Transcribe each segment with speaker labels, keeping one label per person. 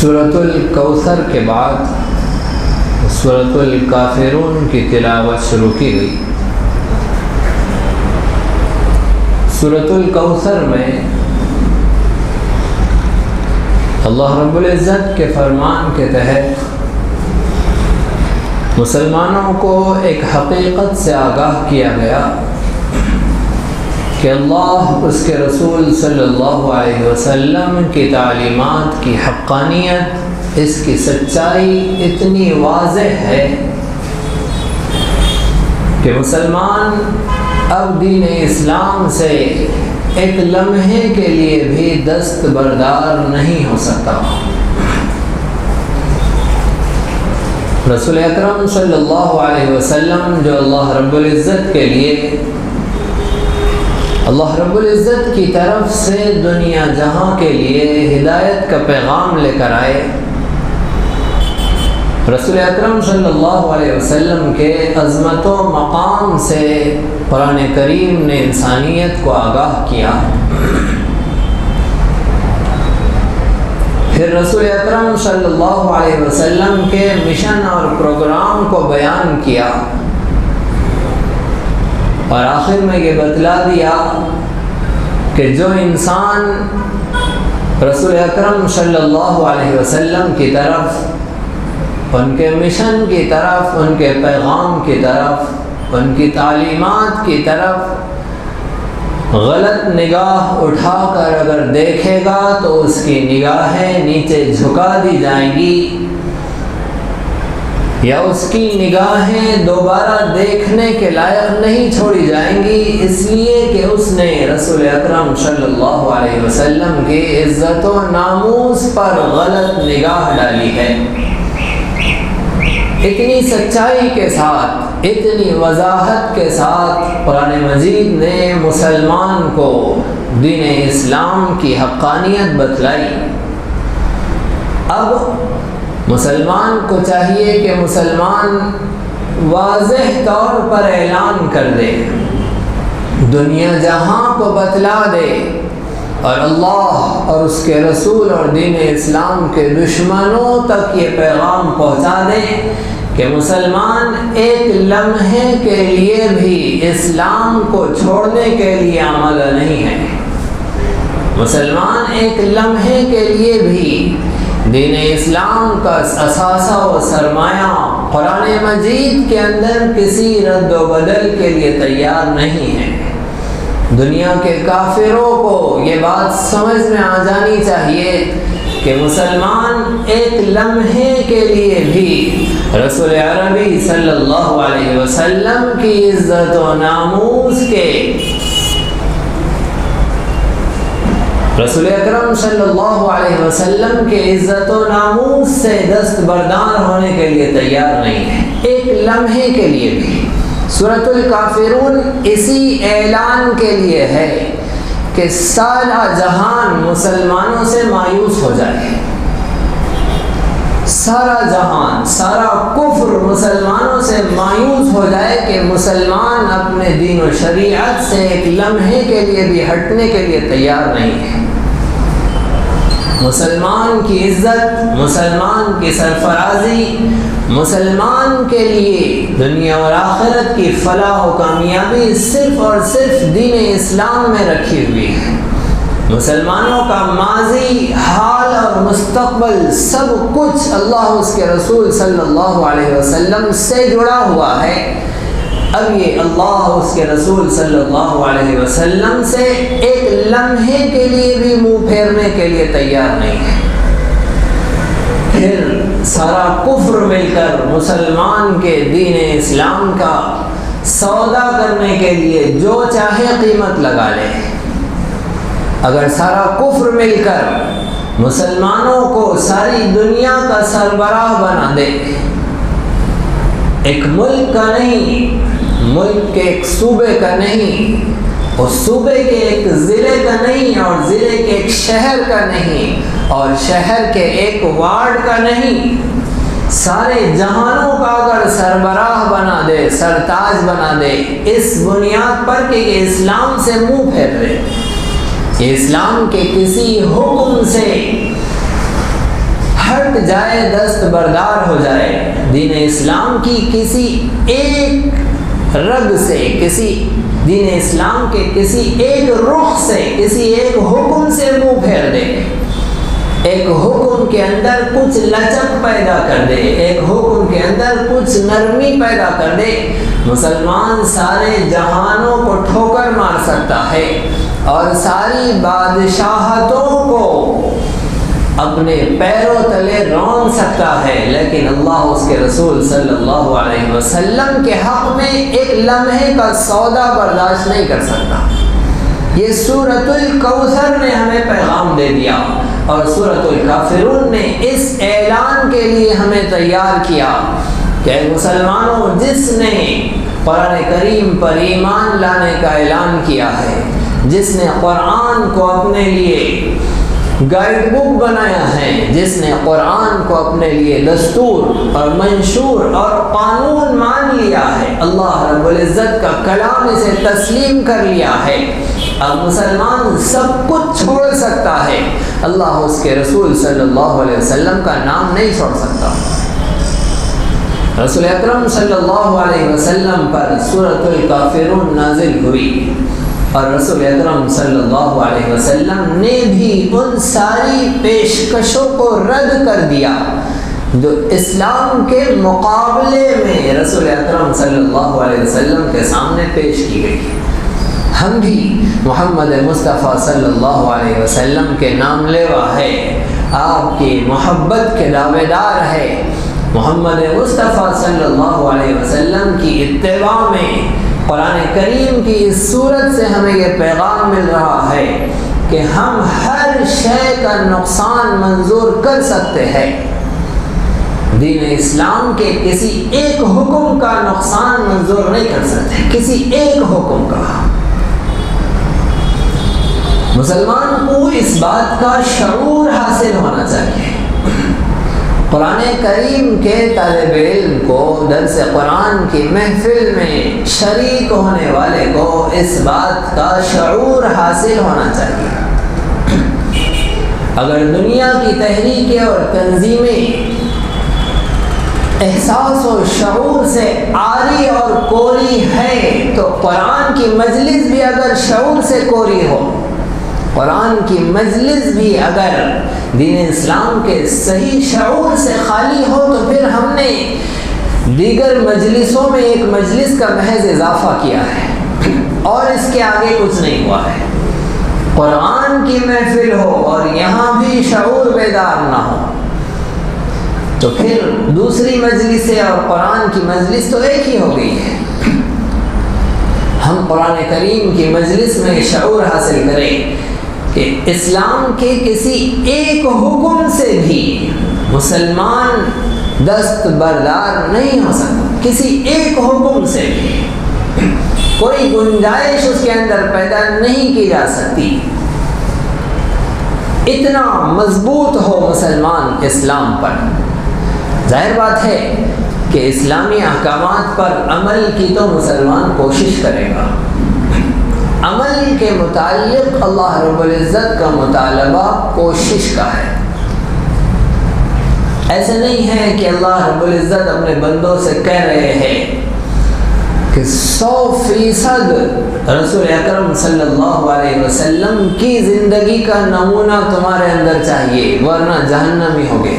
Speaker 1: سورۃ الکوثر کے بعد سورۃ الکافرون کی تلاوت شروع کی گئی۔ سورۃ الکوثر میں اللہ رب العزت کے فرمان کے تحت مسلمانوں کو ایک حقیقت سے آگاہ کیا گیا کہ اللہ اس کے رسول صلی اللہ علیہ وسلم کی تعلیمات کی حقانیت، اس کی سچائی اتنی واضح ہے کہ مسلمان اب دین اسلام سے ایک لمحے کے لیے بھی دستبردار نہیں ہو سکتا۔ رسول اکرم صلی اللہ علیہ وسلم جو اللہ رب العزت کے لیے اللہ رب العزت کی طرف سے دنیا جہاں کے لیے ہدایت کا پیغام لے کر آئے، رسول اکرم صلی اللہ علیہ وسلم کے عظمت و مقام سے قرآن کریم نے انسانیت کو آگاہ کیا۔ پھر رسول اکرم صلی اللہ علیہ وسلم کے مشن اور پروگرام کو بیان کیا، اور آخر میں یہ بتلا دیا کہ جو انسان رسول اکرم صلی اللہ علیہ وسلم کی طرف، ان کے مشن کی طرف، ان کے پیغام کی طرف، ان کی تعلیمات کی طرف غلط نگاہ اٹھا کر اگر دیکھے گا تو اس کی نگاہیں نیچے جھکا دی جائیں گی، یا اس کی نگاہیں دوبارہ دیکھنے کے لائق نہیں چھوڑی جائیں گی، اس لیے کہ اس نے رسول اکرم صلی اللہ علیہ وسلم کی عزت و ناموس پر غلط نگاہ ڈالی ہے۔ اتنی سچائی کے ساتھ، اتنی وضاحت کے ساتھ قرآن مجید نے مسلمان کو دین اسلام کی حقانیت بتلائی۔ اب مسلمان کو چاہیے کہ مسلمان واضح طور پر اعلان کر دے، دنیا جہاں کو بتلا دے، اور اللہ اور اس کے رسول اور دین اسلام کے دشمنوں تک یہ پیغام پہنچا دے کہ مسلمان ایک لمحے کے لیے بھی اسلام کو چھوڑنے کے لیے آمادہ نہیں ہے۔ مسلمان ایک لمحے کے لیے بھی دین اسلام کا اثاثہ و سرمایہ قرآن مجید کے اندر کسی رد و بدل کے لیے تیار نہیں ہے۔ دنیا کے کافروں کو یہ بات سمجھ میں آ جانی چاہیے کہ مسلمان ایک لمحے کے لیے بھی رسول عربی صلی اللہ علیہ وسلم کی عزت و ناموس کے، رسول اکرم صلی اللہ علیہ وسلم کے عزت و ناموس سے دستبردار ہونے کے لیے تیار نہیں ہے، ایک لمحے کے لیے بھی۔ سورۃ الکافرون اسی اعلان کے لیے ہے کہ سارا جہان مسلمانوں سے مایوس ہو جائے، سارا جہان، سارا کفر مسلمانوں سے مایوس ہو جائے کہ مسلمان اپنے دین و شریعت سے ایک لمحے کے لیے بھی ہٹنے کے لیے تیار نہیں ہے۔ مسلمان کی عزت، مسلمان کی سرفرازی، مسلمان کے لیے دنیا اور آخرت کی فلاح و کامیابی صرف اور صرف دین اسلام میں رکھی ہوئی ہے۔ مسلمانوں کا ماضی، حال اور مستقبل سب کچھ اللہ اس کے رسول صلی اللہ علیہ وسلم سے جڑا ہوا ہے۔ اب یہ اللہ اس کے رسول صلی اللہ علیہ وسلم سے ایک لمحے کے لیے بھی منہ پھیرنے کے لیے تیار نہیں ہے۔ پھر سارا کفر مل کر مسلمان کے دین اسلام کا سودا کرنے کے لیے جو چاہے قیمت لگا لے۔ اگر سارا کفر مل کر مسلمانوں کو ساری دنیا کا سربراہ بنا دے، ایک ملک کا نہیں، ملک کے ایک صوبے کا نہیں، اور صوبے کے ایک ضلع کا نہیں، اور ضلع کے ایک شہر کا نہیں، اور شہر کے ایک وارڈ کا نہیں، سارے جہانوں کا اگر سربراہ بنا دے، سرتاج بنا دے، اس بنیاد پر کہ یہ اسلام سے منہ پھیر دے، یہ اسلام کے کسی حکم سے ہٹ ہٹ جائے، دست بردار ہو جائے، دین اسلام کی کسی ایک رگ سے، دین اسلام کے کسی ایک رخ سے، کسی ایک حکم سے منہ پھیر دے، ایک حکم کے اندر کچھ لچک پیدا کر دے، ایک حکم کے اندر کچھ نرمی پیدا کر دے، مسلمان سارے جہانوں کو ٹھوکر مار سکتا ہے اور ساری بادشاہتوں کو اپنے پیروں تلے رون سکتا ہے، لیکن اللہ اس کے رسول صلی اللہ علیہ وسلم کے حق میں ایک لمحے کا سودا برداشت نہیں کر سکتا۔ یہ سورۃ الکوثر نے ہمیں پیغام دے دیا، اور سورۃ الکافرون نے اس اعلان کے لیے ہمیں تیار کیا کہ مسلمانوں، جس نے قرآن کریم پر ایمان لانے کا اعلان کیا ہے، جس نے قرآن کو اپنے لیے گائیڈ بک بنایا ہے، جس نے قرآن کو اپنے لیے دستور اور منشور اور قانون مان لیا ہے، اللہ رب العزت کا کلام اسے تسلیم کر لیا ہے، اب مسلمان سب کچھ چھوڑ سکتا ہے، اللہ اس کے رسول صلی اللہ علیہ وسلم کا نام نہیں چھوڑ سکتا۔ رسول اکرم صلی اللہ علیہ وسلم پر سورۃ الکافرون نازل ہوئی، اور رسول اکرم صلی اللہ علیہ وسلم نے بھی ان ساری پیشکشوں کو رد کر دیا جو اسلام کے مقابلے میں رسول اکرم صلی اللہ علیہ وسلم کے سامنے پیش کی گئی۔ ہم بھی محمد مصطفیٰ صلی اللہ علیہ وسلم کے نام لیوا ہے، آپ کی محبت کے دعوے دار ہے، محمد مصطفیٰ صلی اللہ علیہ وسلم کی اتباع میں قرآن کریم کی اس صورت سے ہمیں یہ پیغام مل رہا ہے کہ ہم ہر شے کا نقصان منظور کر سکتے ہیں، دین اسلام کے کسی ایک حکم کا نقصان منظور نہیں کر سکتے، کسی ایک حکم کا۔ مسلمان کو اس بات کا شعور حاصل ہونا چاہیے۔ قرآن کریم کے طالب علم کو درس قرآن کی محفل میں شریک ہونے والے کو اس بات کا شعور حاصل ہونا چاہیے۔ اگر دنیا کی تحریکیں اور تنظیمیں احساس و شعور سے عاری اور کوری ہے، تو قرآن کی مجلس بھی اگر شعور سے کوری ہو، قرآن کی مجلس بھی اگر دین اسلام کے صحیح شعور سے خالی ہو، تو پھر ہم نے دیگر مجلسوں میں ایک مجلس کا محض اضافہ کیا ہے اور اس کے آگے کچھ نہیں ہوا ہے۔ قرآن کی محفل ہو اور یہاں بھی شعور بیدار نہ ہو، تو پھر دوسری مجلسیں اور قرآن کی مجلس تو ایک ہی ہو گئی ہے۔ ہم قرآن کریم کی مجلس میں شعور حاصل کریں کہ اسلام کے کسی ایک حکم سے بھی مسلمان دست بردار نہیں ہو سکتا، کسی ایک حکم سے بھی کوئی گنجائش اس کے اندر پیدا نہیں کی جا سکتی۔ اتنا مضبوط ہو مسلمان اسلام پر، ظاہر بات ہے کہ اسلامی احکامات پر عمل کی تو مسلمان کوشش کرے گا۔ عمل کے متعلق اللہ رب العزت کا مطالبہ کوشش کا ہے۔ ایسے نہیں ہے کہ اللہ رب العزت اپنے بندوں سے کہہ رہے ہیں کہ 100% رسول اکرم صلی اللہ علیہ وسلم کی زندگی کا نمونہ تمہارے اندر چاہیے ورنہ جہنمی ہوگے۔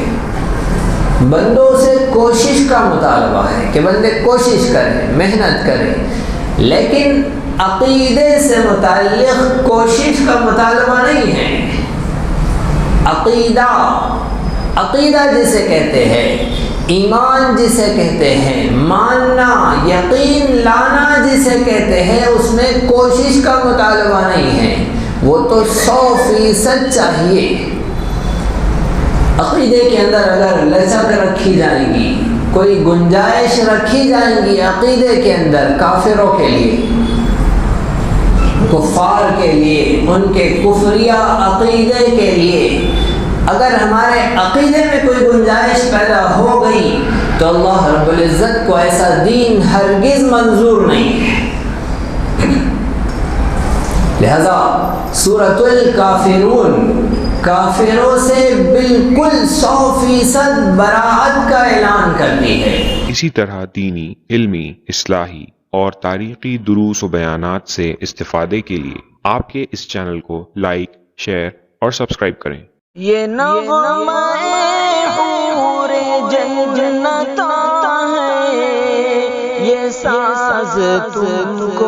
Speaker 1: بندوں سے کوشش کا مطالبہ ہے کہ بندے کوشش کریں، محنت کریں، لیکن عقیدے سے متعلق کوشش کا مطالبہ نہیں ہے۔ عقیدہ جسے کہتے ہیں، ایمان جسے کہتے ہیں، ماننا، یقین لانا جسے کہتے ہیں، اس میں کوشش کا مطالبہ نہیں ہے، وہ تو 100% چاہیے۔ عقیدے کے اندر اگر لچک رکھی جائے گی، کوئی گنجائش رکھی جائے گی عقیدے کے اندر کافروں کے لیے، کفار کے لیے، ان کے کفریہ عقیدے کے لیے، اگر ہمارے عقیدے میں کوئی گنجائش پیدا ہو گئی تو اللہ رب العزت کو ایسا دین ہرگز منظور نہیں ہے۔ لہذا سورۃ الکافرون کافروں سے بالکل 100% براءت کا اعلان کرتی ہے۔
Speaker 2: اسی طرح دینی، علمی، اصلاحی اور تاریخی دروس و بیانات سے استفادے کے لیے آپ کے اس چینل کو لائک، شیئر اور سبسکرائب کریں۔
Speaker 3: یہ نغمہ حور جنت ہے، یہ ساز تم کو